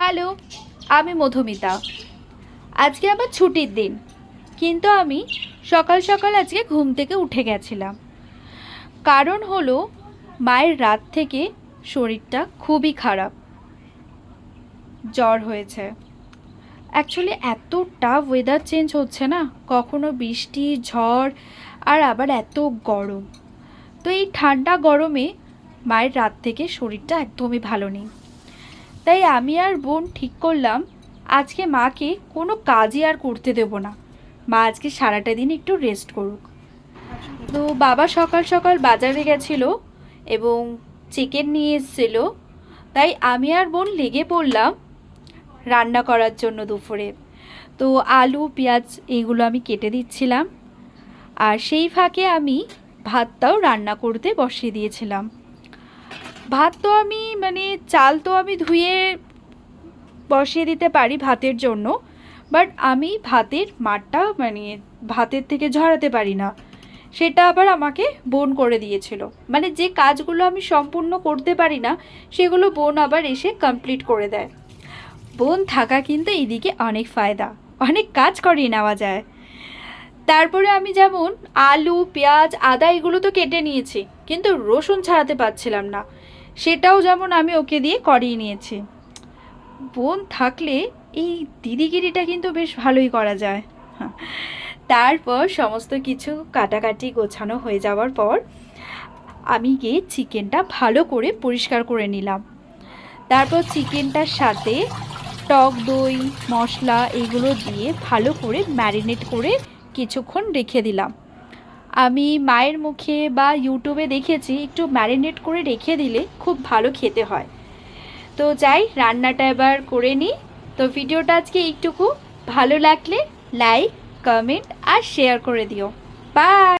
Hello, আমি মধুমিতা। আজকে আমার ছুটির দিন, কিন্তু আমি সকাল সকাল আজকে ঘুম থেকে উঠে গেছিলাম। কারণ হলো, মায়ের রাত থেকে শরীরটা খুবই খারাপ, জ্বর হয়েছে। অ্যাকচুয়ালি এতটা ওয়েদার চেঞ্জ হচ্ছে না, কখনো বৃষ্টি ঝড় আর আবার এত গরম। তো এই ঠান্ডা গরমে মায়ের রাত থেকে শরীরটা একদমই ভালো নেই। তাই আমি আর বোন ঠিক করলাম আজকে মাকে কোনো কাজই আর করতে দেব না। মা আজকে সারাটা দিন একটু রেস্ট করুক। তো বাবা সকাল সকাল বাজারে গেছিলো এবং চিকেন নিয়ে এসেছিলো। তাই আমি আর বোন লেগে পড়লাম রান্না করার জন্য দুপুরে। তো আলু পেঁয়াজ এইগুলো আমি কেটে দিচ্ছিলাম, আর সেই ফাঁকে আমি ভাতটাও রান্না করতে বসিয়ে দিয়েছিলাম। ভাত তো আমি চাল তো আমি ধুয়ে বসিয়ে দিতে পারি ভাতের জন্য, বাট আমি ভাতের মারটা ভাতের থেকে ঝরাতে পারি না। সেটা আবার আমাকে বোন করে দিয়েছিল। যে কাজগুলো আমি সম্পূর্ণ করতে পারি না, সেগুলো বোন আবার এসে কমপ্লিট করে দেয়। বোন থাকা কিন্তু এইদিকে অনেক ফায়দা, অনেক কাজ করিয়ে নেওয়া যায়। তারপরে আমি যেমন আলু পেঁয়াজ আদা এগুলো তো কেটে নিয়েছি, কিন্তু রসুন ছাড়াতে পারছিলাম না। সেটাও যেমন আমি ওকে দিয়ে করিয়ে নিয়েছি। বোন থাকলে এই দিদিগিরিটা কিন্তু বেশ ভালোই করা যায়। তারপর সমস্ত কিছু কাটাকাটি গোছানো হয়ে যাওয়ার পর আমি গিয়ে চিকেনটা ভালো করে পরিষ্কার করে নিলাম। তারপর চিকেনটার সাথে টক দই মশলা এগুলো দিয়ে ভালো করে ম্যারিনেট করে কিছুক্ষণ রেখে দিলাম। আমি মায়ের মুখে বা ইউটিউবে দেখেছি একটু ম্যারিনেট করে রেখে দিলে খুব ভালো খেতে হয়। তো যাই রান্নাটা এবার করে নিই। তো ভিডিওটা আজকে এইটুকু। ভালো লাগলে লাইক কমেন্ট আর শেয়ার করে দিও। বাই।